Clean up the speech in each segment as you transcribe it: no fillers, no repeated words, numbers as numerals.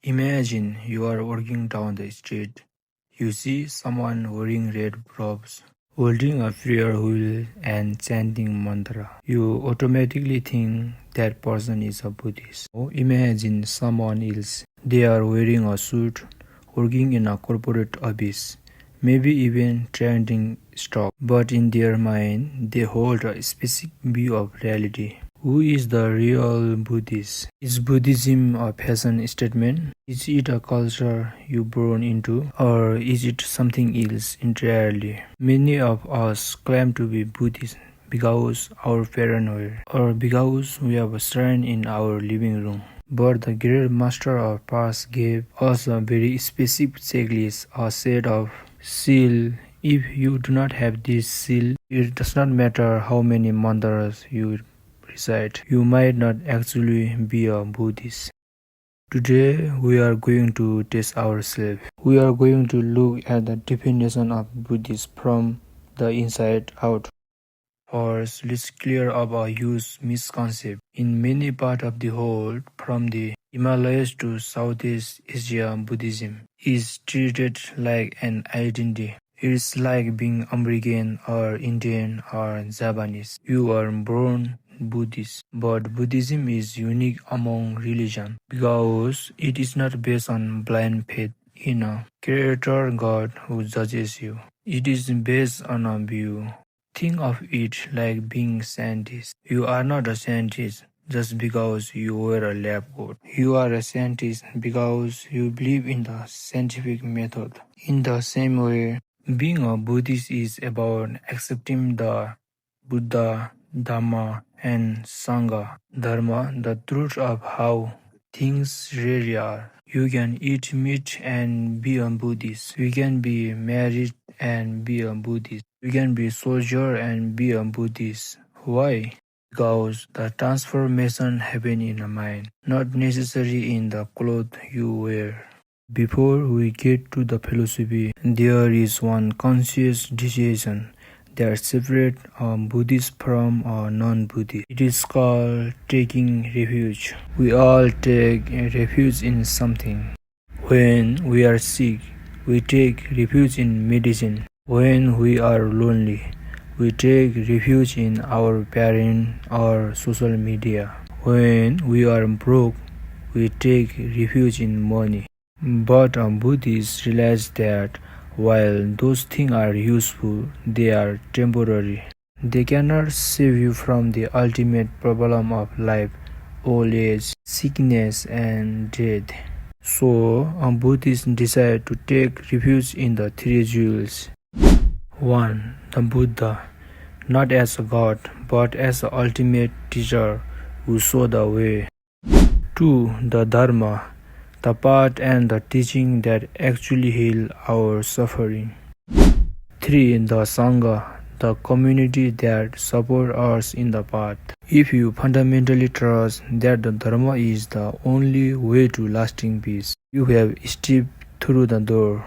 Imagine you are walking down the street. You see someone wearing red robes, holding a prayer wheel and chanting mantra. You automatically think that person is a Buddhist. Or imagine someone else. They are wearing a suit, working in a corporate office, maybe even trading stock. But in their mind, they hold a specific view of reality. Who is the real Buddhist? Is Buddhism a fashion statement? Is it a culture you born into? Or is it something else entirely? Many of us claim to be Buddhist because our parents were, or because we have a shrine in our living room. But the great master of past gave us a very specific checklist, a set of seal. If you do not have this seal, it does not matter how many mantras you recite, you might not actually be a Buddhist. Today we are going to test ourselves. We are going to look at the definition of Buddhist from the inside out. First, let's clear up a huge misconception. In many parts of the world, from the Himalayas to Southeast Asia, Buddhism is treated like an identity. It's like being American or Indian or Japanese. You are born Buddhist, but Buddhism is unique among religions because it is not based on blind faith in a creator God who judges you. It is based on a view. Think of it like being scientist. You are not a scientist just because you wear a lab coat. You are a scientist because you believe in the scientific method. In the same way, being a Buddhist is about accepting the Buddha, Dhamma, and Sangha. Dharma, the truth of how things really are. You can eat meat and be a Buddhist. You can be married and be a Buddhist. You can be a soldier and be a Buddhist. Why? Because the transformation happens in the mind, not necessarily in the clothes you wear. Before we get to the philosophy, there is one conscious decision that separates a Buddhist from a non-Buddhist. It is called taking refuge. We all take refuge in something. When we are sick, we take refuge in medicine. When we are lonely, we take refuge in our parent or social media. When we are broke, we take refuge in money. But Buddhists realize that while those things are useful, they are temporary. They cannot save you from the ultimate problem of life, old age, sickness, and death. So, Buddhists decide to take refuge in the three jewels. 1. The Buddha, not as a god, but as the ultimate teacher who showed the way. 2. The Dharma, the path and the teaching that actually heal our suffering. 3. The Sangha, the community that supports us in the path. If you fundamentally trust that the Dharma is the only way to lasting peace, you have stepped through the door.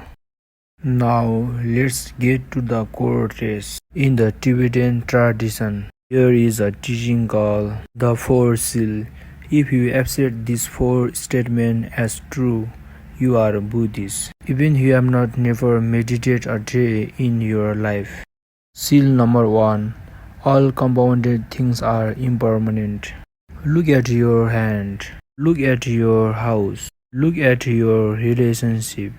Now let's get to the core test. In the Tibetan tradition, there is a teaching called the Four Seals. If you accept these four statements as true, you are a Buddhist, even if you have not never meditated a day in your life. Seal number 1. All compounded things are impermanent. Look at your hand. Look at your house. Look at your relationship.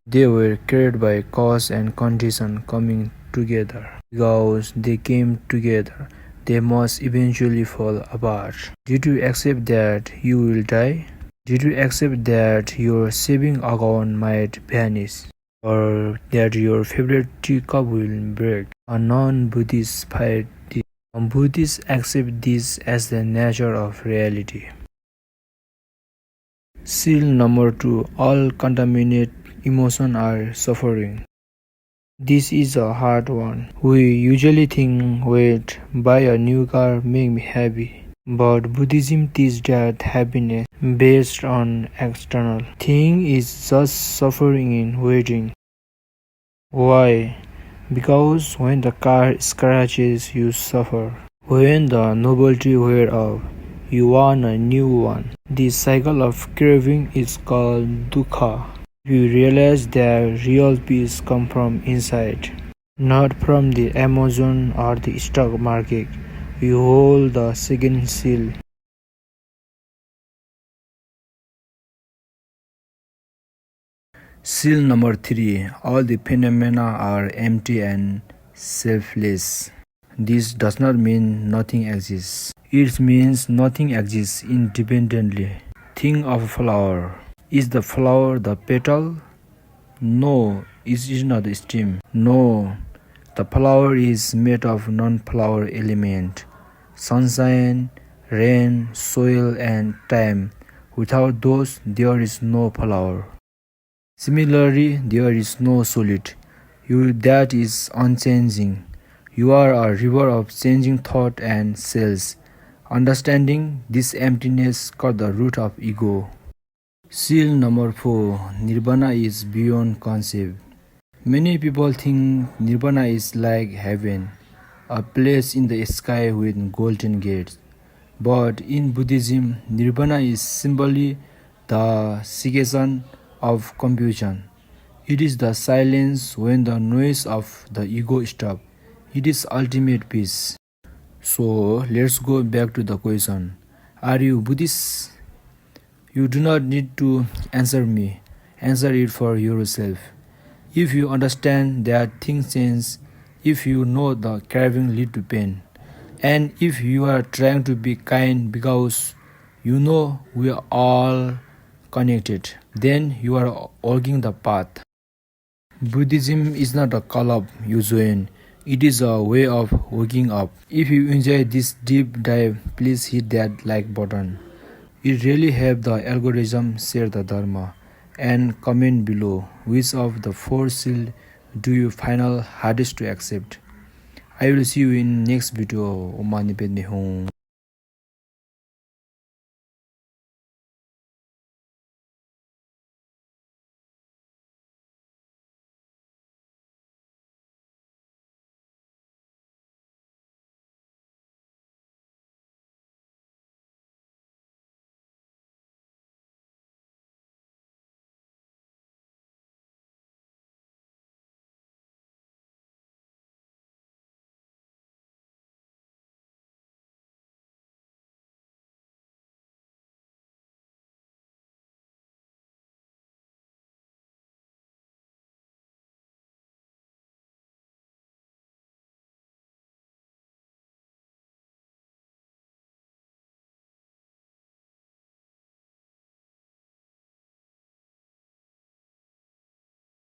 They were created by cause and condition coming together. Because they came together, they must eventually fall apart. Did you accept that you will die? Did you accept that your saving account might vanish? Or that your favorite teacup will break? A non-Buddhist fight this. Buddhists accept this as the nature of reality. Seal number 2. All contaminated emotions are suffering. This is a hard one. We usually think, wait, buy a new car, make me happy. But Buddhism teaches that happiness based on external thing is just suffering in waiting. Why? Because when the car scratches, you suffer. When the novelty wears off, you want a new one. This cycle of craving is called dukkha. You realize that real peace comes from inside, not from the Amazon or the stock market. You hold the second seal. Seal number 3. All the phenomena are empty and selfless. This does not mean nothing exists. It means nothing exists independently. Think of a flower. Is the flower the petal? No, it is not the stem. No, the flower is made of non-flower elements. Sunshine, rain, soil, and time. Without those, there is no flower. Similarly, there is no solid. You that is unchanging. You are a river of changing thought and cells. Understanding this emptiness cut the root of ego. Seal number 4. Nirvana is beyond concept. Many people think Nirvana is like heaven, a place in the sky with golden gates. But in Buddhism, Nirvana is simply the cessation of confusion. It is the silence when the noise of the ego stops. It is ultimate peace. So let's go back to the question. Are you Buddhist? You do not need to answer me. Answer it for yourself. If you understand that things change, if you know the craving lead to pain, and if you are trying to be kind because you know we are all connected, then you are walking the path. Buddhism is not a club you join. It is a way of waking up. If you enjoy this deep dive, please hit that like button. It really helps the algorithm share the dharma. And comment below which of the 4 seals do you find hardest to accept. I will see you in next video. Om Mani Padme Hum.